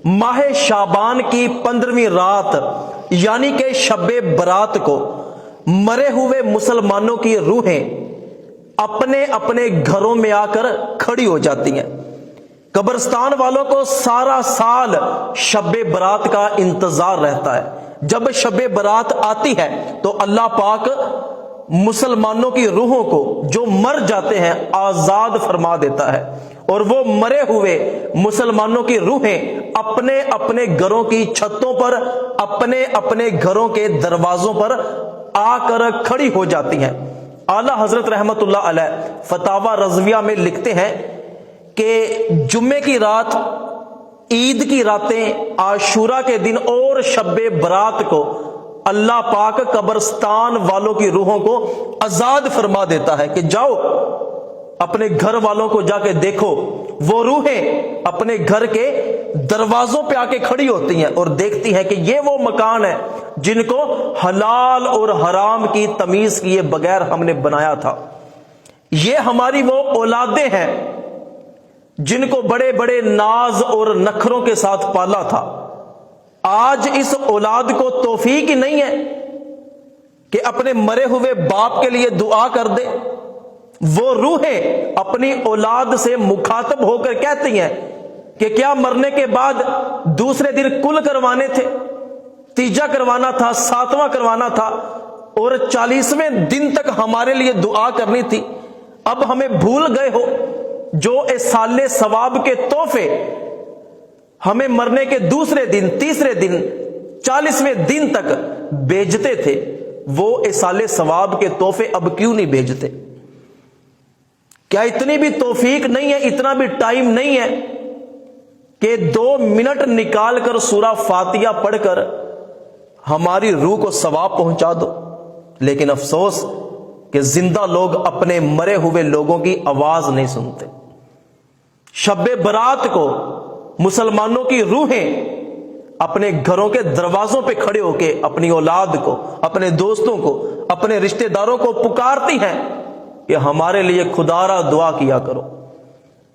माह शाबान की 15वीं रात यानी कि शब बरात को मरे हुए मुसलमानों की रूहें अपने अपने घरों में आकर खड़ी हो जाती हैं। कब्रिस्तान वालों को सारा साल शब बरात का इंतजार रहता है। जब शब बरात आती है तो अल्लाह पाक मुसलमानों की रूहों को जो मर जाते हैं आजाद फरमा देता है और वो मरे हुए मुसलमानों की रूहें अपने अपने घरों की छतों पर, अपने अपने घरों के दरवाजों पर आकर खड़ी हो जाती हैं। आला हजरत रहमतुल्लाह अलैह फतावा रज़विया में लिखते हैं कि जुम्मे की रात, ईद की रातें, आशूरा के दिन और शब्बे बरात को अल्लाह पाक कब्रिस्तान वालों की रूहों को आजाद फरमा देता है कि जाओ अपने घर वालों को जाके देखो। वो रूहें अपने घर के दरवाजों पे आके खड़ी होती हैं और देखती हैं कि ये वो मकान है जिनको हलाल और हराम की तमीज किए बगैर हमने बनाया था। ये हमारी वो औलादें हैं जिनको बड़े बड़े नाज और नखरों के साथ पाला था। आज इस औलाद को तौफीक ही नहीं है कि अपने मरे हुए बाप के लिए दुआ कर दे। वो रूहें अपनी औलाद से मुखातब होकर कहती हैं कि क्या मरने के बाद दूसरे दिन कुल करवाने थे, तीजा करवाना था, सातवां करवाना था और 40वें दिन तक हमारे लिए दुआ करनी थी। अब हमें भूल गए हो। जो इस साले सवाब के तोहफे हमें मरने के दूसरे दिन, तीसरे दिन, 40वें दिन तक भेजते थे, वो इस साले सवाब के तोहफे अब क्यों नहीं भेजते? क्या इतनी भी तौफीक नहीं है, इतना भी टाइम नहीं है कि 2 मिनट निकाल कर सूरा फातिहा पढ़कर हमारी रूह को सवाब पहुंचा दो? लेकिन अफसोस कि जिंदा लोग अपने मरे हुए लोगों की आवाज नहीं सुनते। शब्बे बरात को मुसलमानों की रूहें अपने घरों के दरवाजों पे खड़े होके अपनी औलाद को, अपने दोस्तों को, अपने रिश्तेदारों को पुकारती हैं कि हमारे लिए खुदारा दुआ किया करो,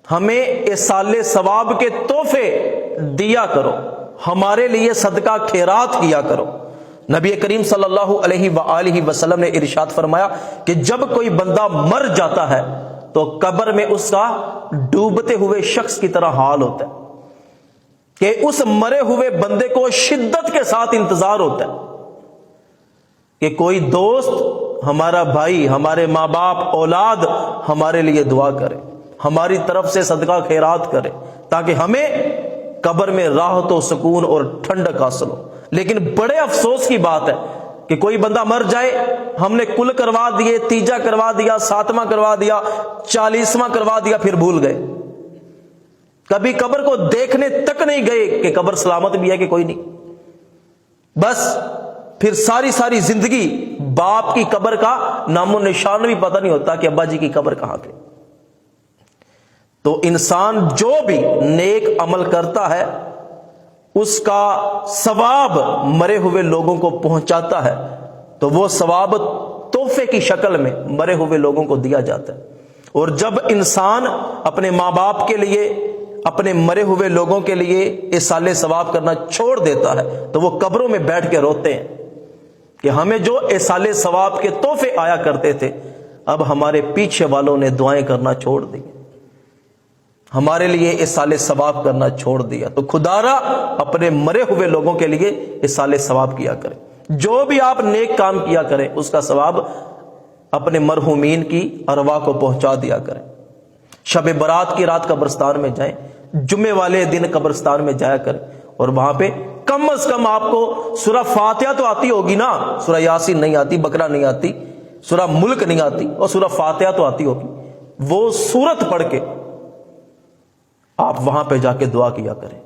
हमें इस साले सवाब के तोहफे दिया करो, हमारे लिए सदका खैरात किया करो। नबी करीम सल्लल्लाहु अलैहि वसल्लम ने इरशाद फरमाया कि जब कोई बंदा मर जाता है तो कब्र में उसका डूबते हुए शख्स की तरह हाल होता है कि उस मरे हुए बंदे को शिद्दत के साथ इंतजार होता है कि कोई दोस्त, हमारा भाई, हमारे माँ बाप, औलाद हमारे लिए दुआ करे, हमारी तरफ से सदका खैरात करे ताकि हमें कब्र में राहत और सुकून और ठंडक हासिल हो। लेकिन बड़े अफसोस की बात है कि कोई बंदा मर जाए, हमने कुल करवा दिए, तीजा करवा दिया, सातवां करवा दिया, 40वां करवा दिया, फिर भूल गए। कभी कब्र को देखने तक नहीं गए कि कब्र सलामत भी है कि कोई नहीं। बस फिर सारी सारी जिंदगी बाप की कब्र का नामो निशान भी पता नहीं होता कि अब्बा जी की कब्र कहां पे। तो इंसान जो भी नेक अमल करता है उसका सवाब मरे हुए लोगों को पहुंचाता है, तो वो सवाब तोहफे की शक्ल में मरे हुए लोगों को दिया जाता है। और जब इंसान अपने माँ बाप के लिए, अपने मरे हुए लोगों के लिए इस साले सवाब करना छोड़ देता है तो वो कब्रों में बैठ के रोते हैं कि हमें जो इस साले सवाब के तोहफे आया करते थे अब हमारे पीछे वालों ने दुआएं करना छोड़ दी, हमारे लिए इस साले सवाब करना छोड़ दिया। तो खुदारा अपने मरे हुए लोगों के लिए इस साले सवाब किया करें। जो भी आप नेक काम किया करें उसका सवाब अपने मरहूमीन की अरवा को पहुंचा दिया करें। शब बरात की रात कब्रिस्तान में जाएं, जुम्मे वाले दिन कब्रिस्तान में जाया करें और वहां पे कम से कम आपको सूरा फातिहा तो आती होगी ना। सूरा यासीन नहीं आती, बकरा नहीं आती, सूरा मुल्क नहीं आती और सूरा फातिहा तो आती होगी। वो सूरत पढ़ के आप वहां पे जाके दुआ किया करें।